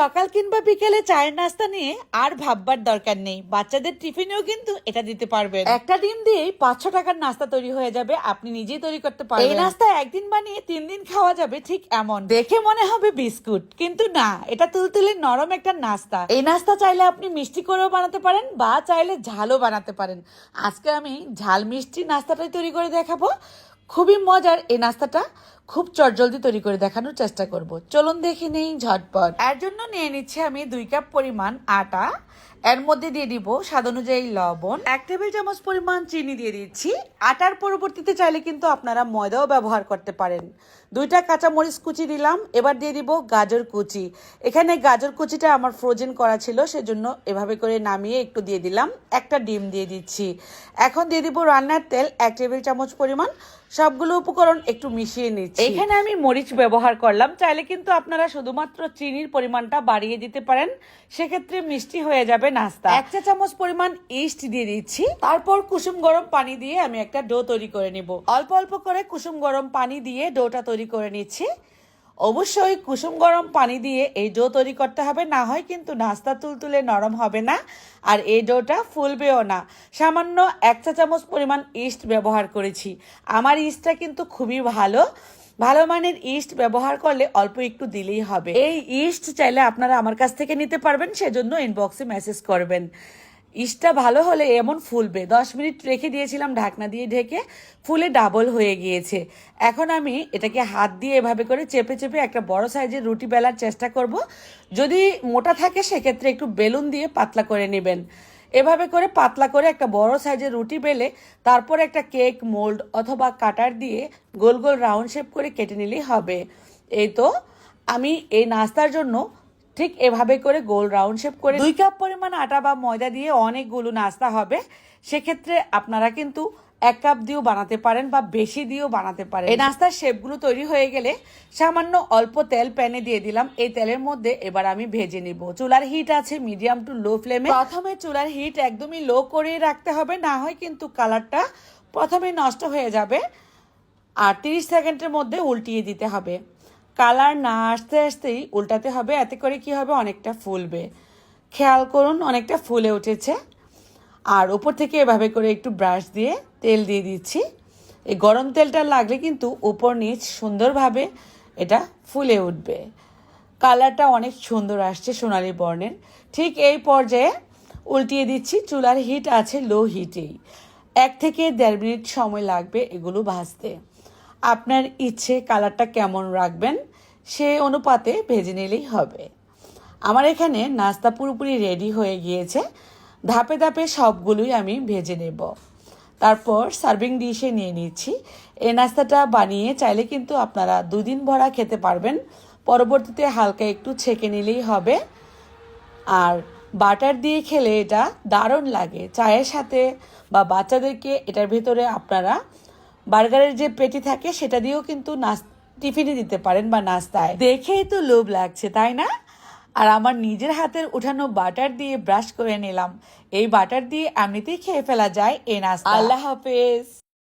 সকাল কিংবা বিকেলে চায়ের নাস্তা নিয়ে আর ভাববার দরকার নেই, বাচ্চাদের টিফিনেও কিন্তু এটা দিতে পারবেন। একটা ডিম দিয়েই 500 টাকার নাস্তা তৈরি হয়ে যাবে, আপনি নিজেই তৈরি করতে পারবেন। এই নাস্তা একদিন বানিয়ে 3 দিন খাওয়া যাবে, ঠিক এমন দেখে মনে হবে বিস্কুট, কিন্তু না, এটা তুলতুলে নরম একটা নাস্তা। এই নাস্তা চাইলে আপনি মিষ্টি করেও বানাতে পারেন বা চাইলে ঝালও বানাতে পারেন। আজকে আমি ঝাল মিষ্টি নাস্তাটাই তৈরি করে দেখাবো। খুবই মজার এই নাস্তাটা, খুব চটজলদি তৈরি করে দেখানোর চেষ্টা করব। চলুন দেখে নেই ঝটপট। এর জন্য নিয়ে নিচ্ছি আমি 2 কাপ পরিমাণ আটা। এর মধ্যে দিয়ে দিব স্বাদ অনুযায়ী লবণ, 1 টেবিল চামচ পরিমাণ চিনি দিয়ে দিচ্ছি। আটার পরবর্তীতে চাইলে কিন্তু আপনারা ময়দাও ব্যবহার করতে পারেন। 2টা কাঁচামরিচ কুচি দিলাম। এবার দিয়ে দিব গাজর কুচি। এখানে গাজর কুচিটা আমার ফ্রোজেন করা ছিল, সেজন্য এভাবে করে নামিয়ে একটু দিয়ে দিলাম। একটা ডিম দিয়ে দিচ্ছি। এখন দিয়ে দিব রান্নার তেল 1 টেবিল চামচ পরিমাণ। সবগুলো উপকরণ একটু মিশিয়ে নিচ্ছি। এখানে আমি মরিচ ব্যবহার করলাম, চাইলে কিন্তু আপনারা শুধুমাত্র চিনির পরিমাণটা বাড়িয়ে দিতে পারেন, সেক্ষেত্রে মিষ্টি হয়ে যাবে নাস্তা। 1 চা চামচ পরিমাণ ইস্ট দিয়ে দিচ্ছি। তারপর কুসুম গরম পানি দিয়ে আমি একটা ডো তৈরি করে নিব। অল্প অল্প করে কুসুম গরম পানি দিয়ে ডোটা তৈরি করে নিচ্ছি। অবশ্যই কুসুম গরম পানি দিয়ে এই ডো তৈরি করতে হবে, না হয় কিন্তু নাস্তা তুলতুলে নরম হবে না, আর এই ডোটা ফুলবেও না। সামান্য 1 চা চামচ পরিমাণ ইস্ট ব্যবহার করেছি। আমার ইস্টটা কিন্তু খুবই ভালো মানের ইস্ট ব্যবহার করলে অল্প একটু দিলেই হবে। এই ইস্ট চাইলে আপনারা আমার কাছ থেকে নিতে পারবেন, সেজন্য ইনবক্সে মেসেজ করবেন। ইস্টটা ভালো হলে এমন ফুলবে। 10 মিনিট রেখে দিয়েছিলাম ঢাকনা দিয়ে ঢেকে, ফুলে ডাবল হয়ে গিয়েছে। এখন আমি এটাকে হাত দিয়ে এভাবে করে চেপে চেপে একটা বড় সাইজের রুটি বেলার চেষ্টা করব। যদি মোটা থাকে সেক্ষেত্রে একটু বেলুন দিয়ে পাতলা করে নেবেন। এভাবে করে পাতলা করে একটা বড় সাইজের রুটি বেলে তারপর একটা কেক মোল্ড অথবা কাটার দিয়ে গোল গোল রাউন্ড শেপ করে কেটে নিলেই হবে। এই তো আমি এই নাস্তার জন্য ঠিক এভাবে করে গোল রাউন্ড শেপ করে 2 কাপ পরিমাণ আটা বা ময়দা দিয়ে অনেকগুলো নাস্তা হবে। সেক্ষেত্রে আপনারা কিন্তু 1 কাপ দিয়েও বানাতে পারেন বা বেশি দিয়েও বানাতে পারেন। এই নাস্তার শেপগুলো তৈরি হয়ে গেলে সামান্য অল্প তেল প্যানে দিয়ে দিলাম। এই তেলের মধ্যে এবার আমি ভেজে নিব। চুলার হিট আছে মিডিয়াম টু লো ফ্লেমে। প্রথমে চুলার হিট একদমই লো করে রাখতে হবে, না হয় কিন্তু কালারটা প্রথমে নষ্ট হয়ে যাবে। আর 30 সেকেন্ডের মধ্যে উল্টিয়ে দিতে হবে। কালার না আসতে আসতেই উল্টাতে হবে, এতে করে কি হবে, অনেকটা ফুলবে। খেয়াল করুন অনেকটা ফুলে উঠেছে। আর উপর থেকে এভাবে করে একটু ব্রাশ দিয়ে তেল দিয়ে দিচ্ছি। এই গরম তেলটা লাগলে কিন্তু উপর নিচ সুন্দরভাবে এটা ফুলে উঠবে। কালারটা অনেক সুন্দর আসছে, সোনালি বর্ণের। ঠিক এই পর্যায়ে উল্টিয়ে দিচ্ছি। চুলার হিট আছে লো হিটেই। 1 থেকে 1.5 মিনিট সময় লাগবে এগুলো ভাজতে। আপনার ইচ্ছে কালারটা কেমন রাখবেন সে অনুপাতে ভেজে নিলেই হবে। আমার এখানে নাস্তা পুরোপুরি রেডি হয়ে গিয়েছে। ধাপে ধাপে সবগুলোই আমি ভেজে নেব। তারপর সার্ভিং ডিশে নিয়ে নিচ্ছি। এই নাস্তাটা বানিয়ে চাইলে কিন্তু আপনারা 2 দিন ভরা খেতে পারবেন। পরবর্তীতে হালকা একটু ছেঁকে নিলেই হবে। আর বাটার দিয়ে খেলে এটা দারুণ লাগে চায়ের সাথে, বা বাচ্চাদেরকে এটার ভিতরে আপনারা বার্গারের যে পেটি থাকে সেটা দিয়েও কিন্তু টিফিনে দিতে পারেন বা নাস্তায়। দেখেই তো লোভ লাগছে, তাই না? আর আমার নিজের হাতের উঠানো বাটার দিয়ে ব্রাশ করে নিলাম। এই বাটার দিয়ে এমনিতেই খেয়ে ফেলা যায় এই নাস্তা। আল্লাহ হাফেজ।